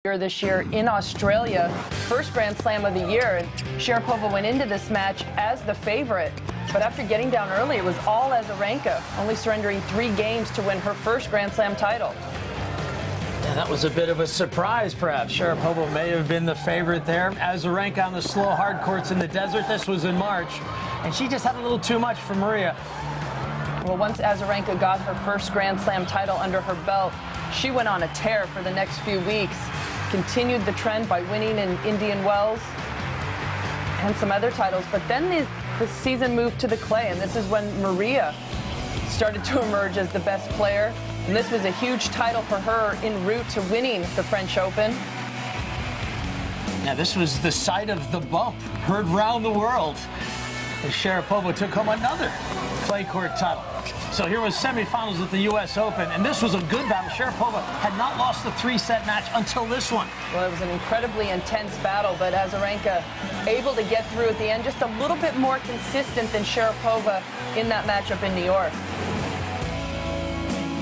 This year in Australia, first Grand Slam of the year, and Sharapova went into this match as the favorite. But after getting down early, it was all Azarenka, only surrendering 3 games to win her first Grand Slam title. Yeah, that was a bit of a surprise, perhaps. Sharapova may have been the favorite there. Azarenka on the slow hard courts in the desert. This was in March, and she just had a little too much for Maria. Well, once Azarenka got her first Grand Slam title under her belt, she went on a tear for the next few weeks. Continued the trend by winning in Indian Wells and some other titles. But then the season moved to the clay, and this is when Maria started to emerge as the best player. And this was a huge title for her en route to winning the French Open. Yeah, this was the site of the bump, heard round the world, as Sharapova took home another clay court title. So here was semifinals at the U.S. Open, and this was a good battle. Sharapova had not lost the 3-set match until this one. Well, it was an incredibly intense battle, but Azarenka able to get through at the end, just a little bit more consistent than Sharapova in that matchup in New York.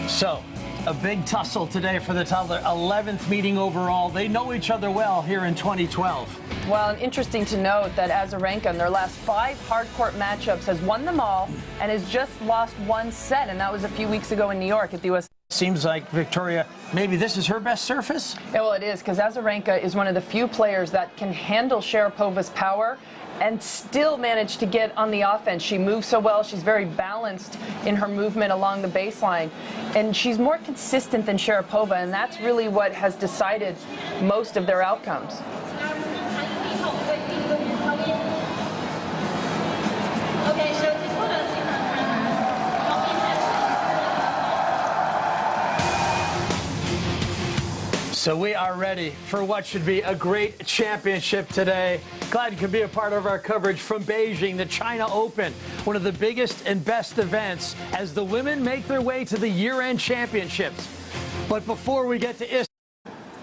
So, a big tussle today for the title, their 11th meeting overall. They know each other well here in 2012. Well, and interesting to note that Azarenka in their last 5 hard-court matchups has won them all and has just lost 1 set, and that was a few weeks ago in New York at the U.S. Seems like, Victoria, maybe this is her best surface? Yeah, well, it is, because Azarenka is one of the few players that can handle Sharapova's power and still manage to get on the offense. She moves so well. She's very balanced in her movement along the baseline. And she's more consistent than Sharapova, and that's really what has decided most of their outcomes. So we are ready for what should be a great championship today. Glad you could be a part of our coverage from Beijing, the China Open, one of the biggest and best events as the women make their way to the year-end championships. But before we get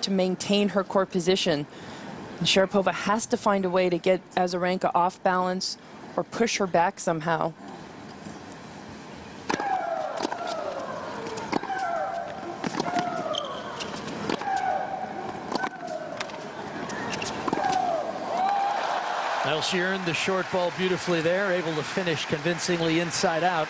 to maintain her court position, Sharapova has to find a way to get Azarenka off balance or push her back somehow. Well, she earned the short ball beautifully there, able to finish convincingly inside out.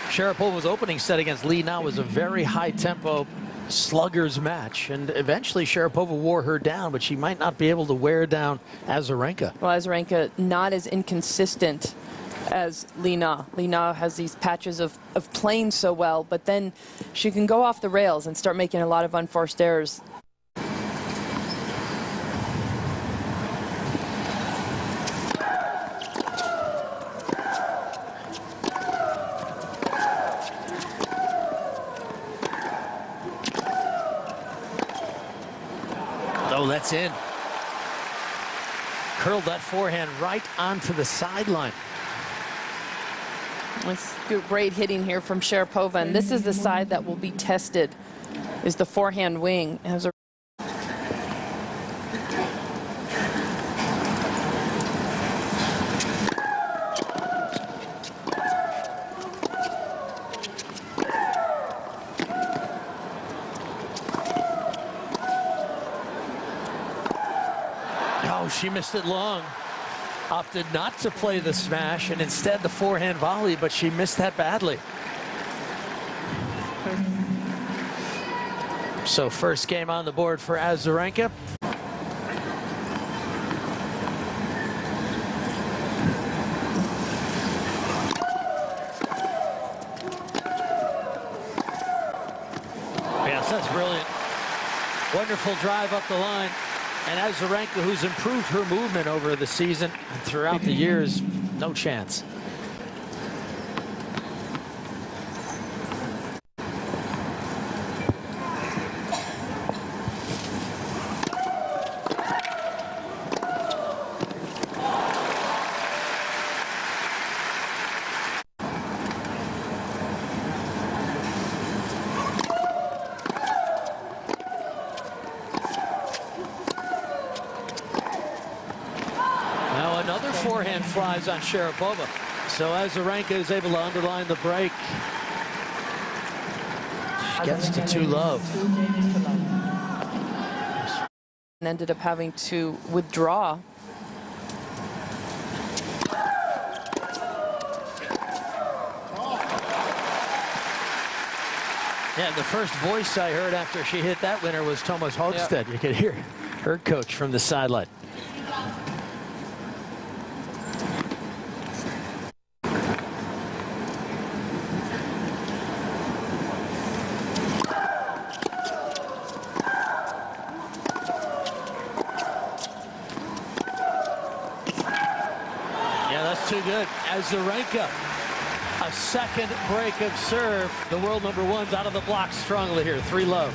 Sharapova's opening set against Li Na was a very high-tempo sluggers match, and eventually Sharapova wore her down, but she might not be able to wear down Azarenka. Well, Azarenka not as inconsistent as Li Na. Li Na has these patches of playing so well, but then she can go off the rails and start making a lot of unforced errors. Oh, that's in. Curled that forehand right onto the sideline. It's great hitting here from Sharapova, and this is the side that will be tested, is the forehand wing. Oh, she missed it long. Opted not to play the smash and instead the forehand volley, but she missed that badly. So first game on the board for Azarenka. Yes, that's brilliant. Wonderful drive up the line. And Azarenka, who's improved her movement over the season and throughout the years, no chance. Another forehand flies on Sharapova. So Azarenka is able to underline the break. She gets to 2-love. and ended up having to withdraw. Yeah, the first voice I heard after she hit that winner was Thomas Hogstad. Yep. You could hear her coach from the sideline. Yeah, that's too good. Azarenka. A second break of serve. The world #1's out of the blocks strongly here. 3-love.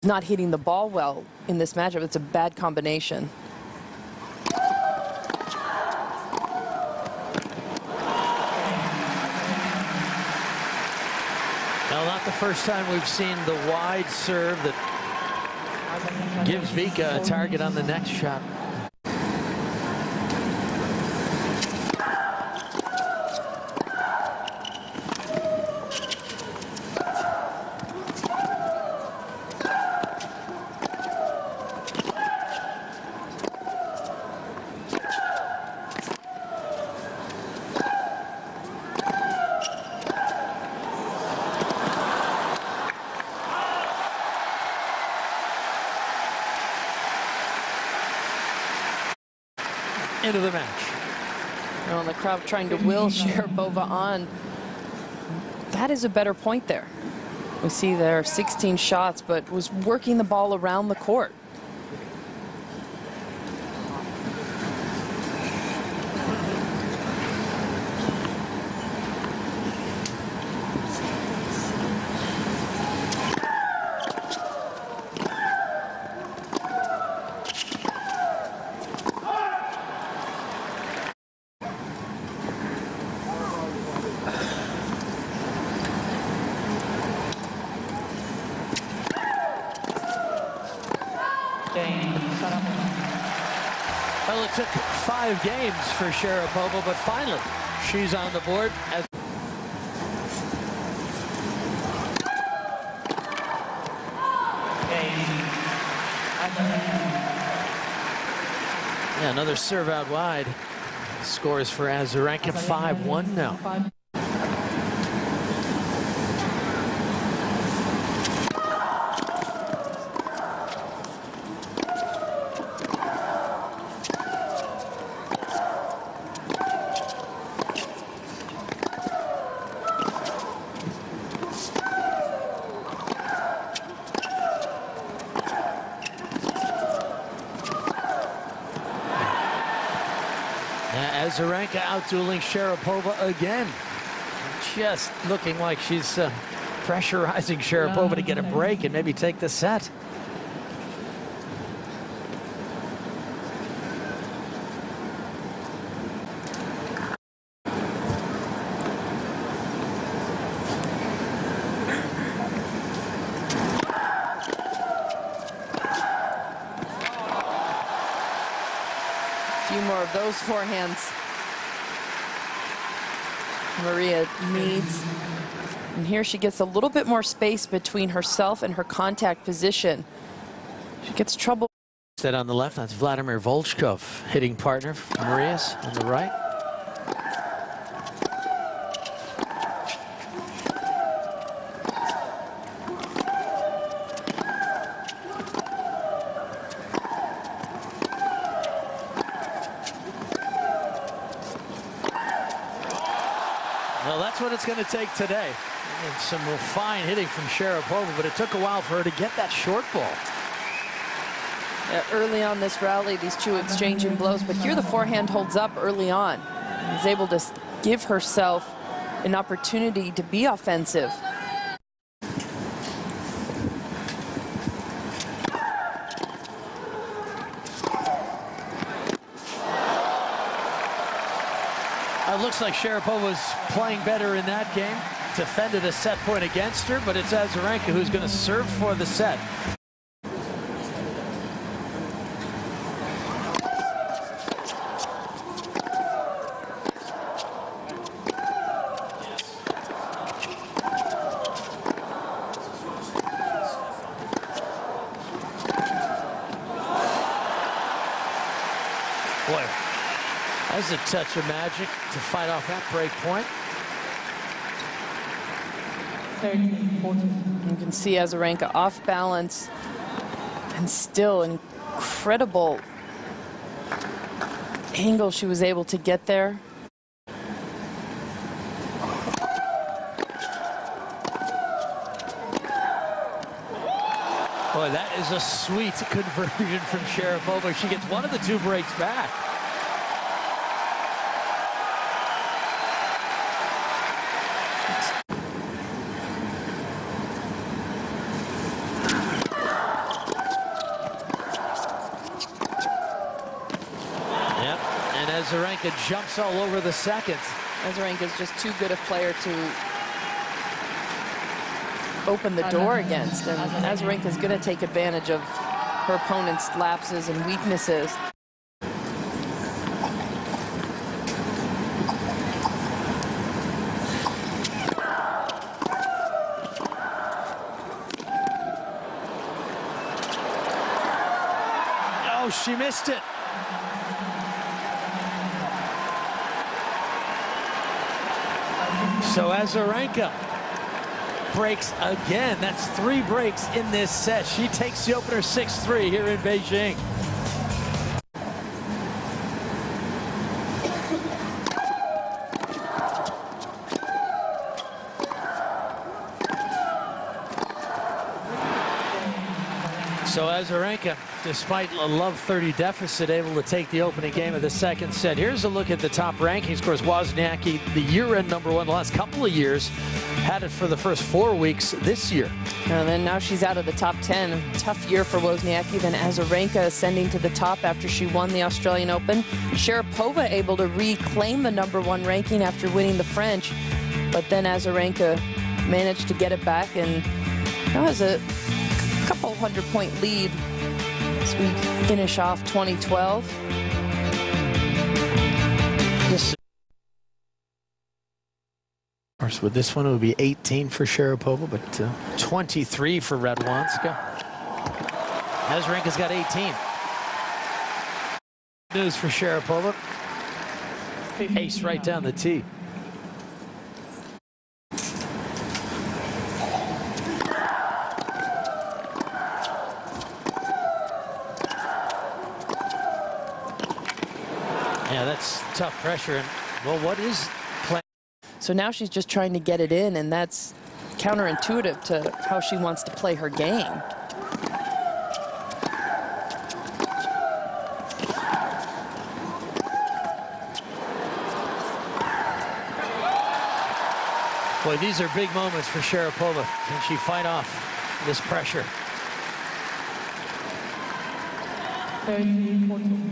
Not hitting the ball well in this matchup. It's a bad combination. Well, not the first time we've seen the wide serve that gives Vika a target on the next shot. Into the match. Well, the crowd trying to will Sharapova on. That is a better point there. We see there 16 shots, but was working the ball around the court. Well, it took 5 games for Sharapova, but finally she's on the board. Yeah, another serve out wide. Scores for Azarenka 5-1 now. Azarenka out-dueling Sharapova again. Just looking like she's pressurizing Sharapova to get a break and maybe take the set. Few more of those forehands Maria needs. And here she gets a little bit more space between herself and her contact position. She gets trouble. Instead on the left, that's Vladimir Volchkov, hitting partner for Maria's on the right. Well, that's what it's going to take today. And some fine hitting from Sharapova, but it took a while for her to get that short ball. Early on this rally, these two exchanging blows, but here the forehand holds up early on. Is able to give herself an opportunity to be offensive. It looks like Sharapova's playing better in that game. Defended a set point against her, but it's Azarenka who's going to serve for the set. Boy, that's a touch of magic to fight off that break point. 13-14. You can see Azarenka off balance and still incredible angle she was able to get there. Boy, that is a sweet conversion from Sharapova. She gets one of the two breaks back. Yep, and Azarenka jumps all over the second. Azarenka is just too good a player to open the door against, and Azarenka is going to take advantage of her opponent's lapses and weaknesses. Oh, she missed it. So Azarenka breaks again. That's 3 breaks in this set. She takes the opener 6-3 here in Beijing. So Azarenka, despite a love 30 deficit, able to take the opening game of the second set. Here's a look at the top rankings. Of course, Wozniacki, the year-end #1 the last couple of years, had it for the first 4 weeks this year. And then now she's out of the top 10. Tough year for Wozniacki. Then Azarenka ascending to the top after she won the Australian Open. Sharapova able to reclaim the #1 ranking after winning the French. But then Azarenka managed to get it back and now has a couple 100-point lead as we finish off 2012. Of course, with this one, it would be 18 for Sharapova, but 23 for Radwanska. Azarenka's got 18. News for Sharapova. Ace right down the tee. Yeah, that's tough pressure. And, well, what is playing? So now she's just trying to get it in, and that's counterintuitive to how she wants to play her game. Boy, these are big moments for Sharapova. Can she fight off this pressure? 13-14.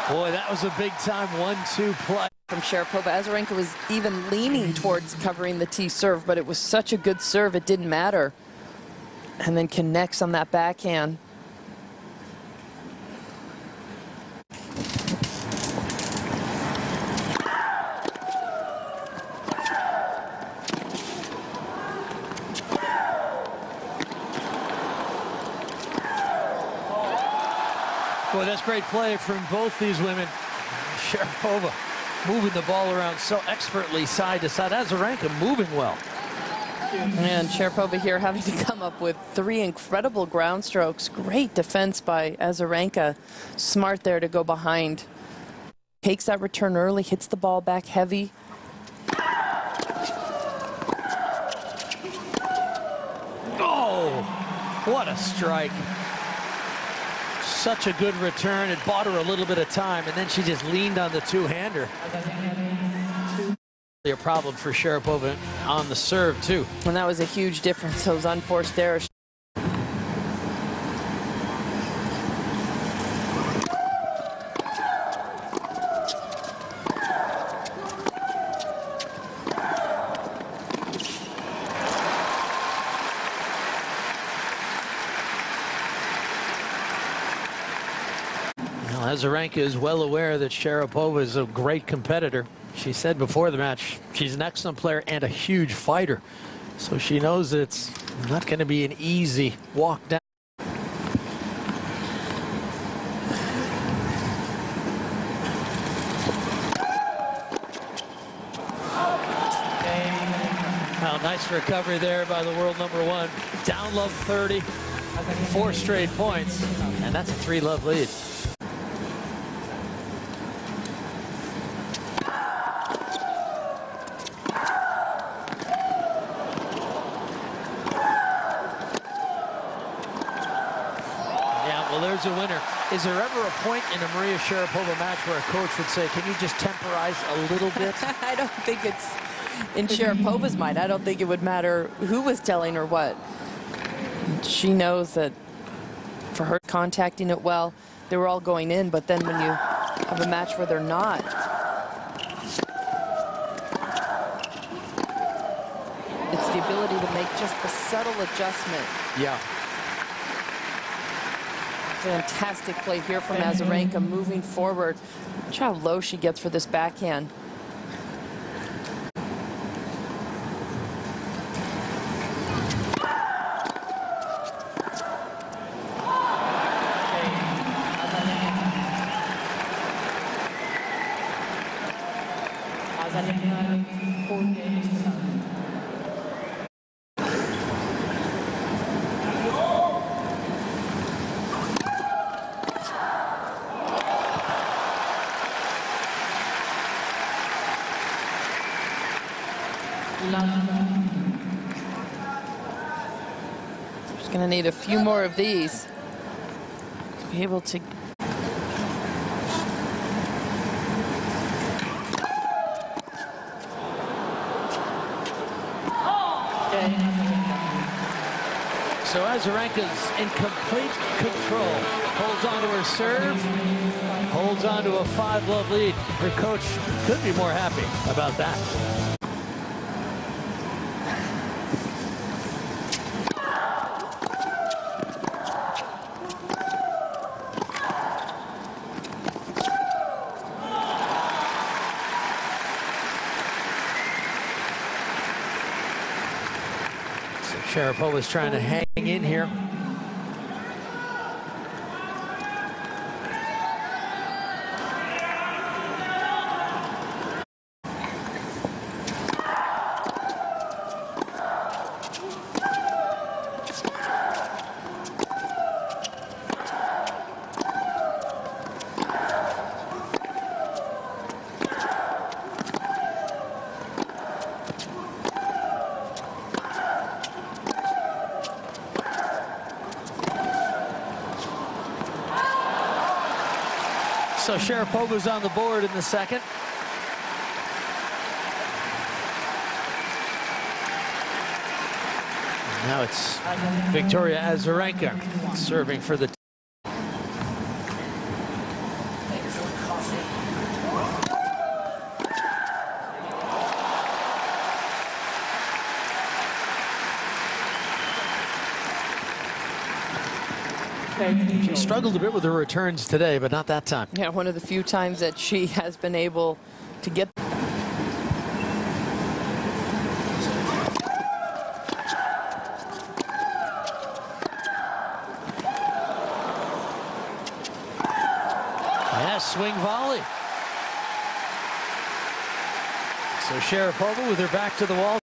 Boy, that was a big-time 1-2 play. From Sharapova, Azarenka was even leaning towards covering the tee serve, but it was such a good serve, it didn't matter. And then connects on that backhand. Boy, that's great play from both these women. Sharapova moving the ball around so expertly side to side. Azarenka moving well. And Sharapova here having to come up with 3 incredible ground strokes. Great defense by Azarenka. Smart there to go behind. Takes that return early, hits the ball back heavy. Oh, what a strike. Such a good return. It bought her a little bit of time, and then she just leaned on the two-hander. A problem for Sharapova on the serve, too. And that was a huge difference, those unforced errors. Well, Well, Azarenka is well aware that Sharapova is a great competitor. She said before the match she's an excellent player and a huge fighter. So she knows that it's not going to be an easy walk down. Well, nice recovery there by the world #1. Down love 30, 4 straight points, and that's a 3-love lead. Yeah, well, there's a winner. Is there ever a point in a Maria Sharapova match where a coach would say, can you just temporize a little bit? I don't think it's in Sharapova's mind. I don't think it would matter who was telling her what. She knows that for her contacting it well, they were all going in, but then when you have a match where they're not, it's the ability to make just the subtle adjustment. Yeah. Fantastic play here from Azarenka, moving forward. Watch how low she gets for this backhand. She's going to need a few more of these to be able to. So Azarenka's in complete control. Holds on to her serve. Holds on to a 5-love lead. Her coach could be more happy about that. Sharapova's trying to hang in here. So Sharapova's on the board in the second. Now it's Victoria Azarenka serving for the. She struggled a bit with her returns today, but not that time. Yeah, one of the few times that she has been able to get. Yeah, swing volley. So Sharapova with her back to the wall.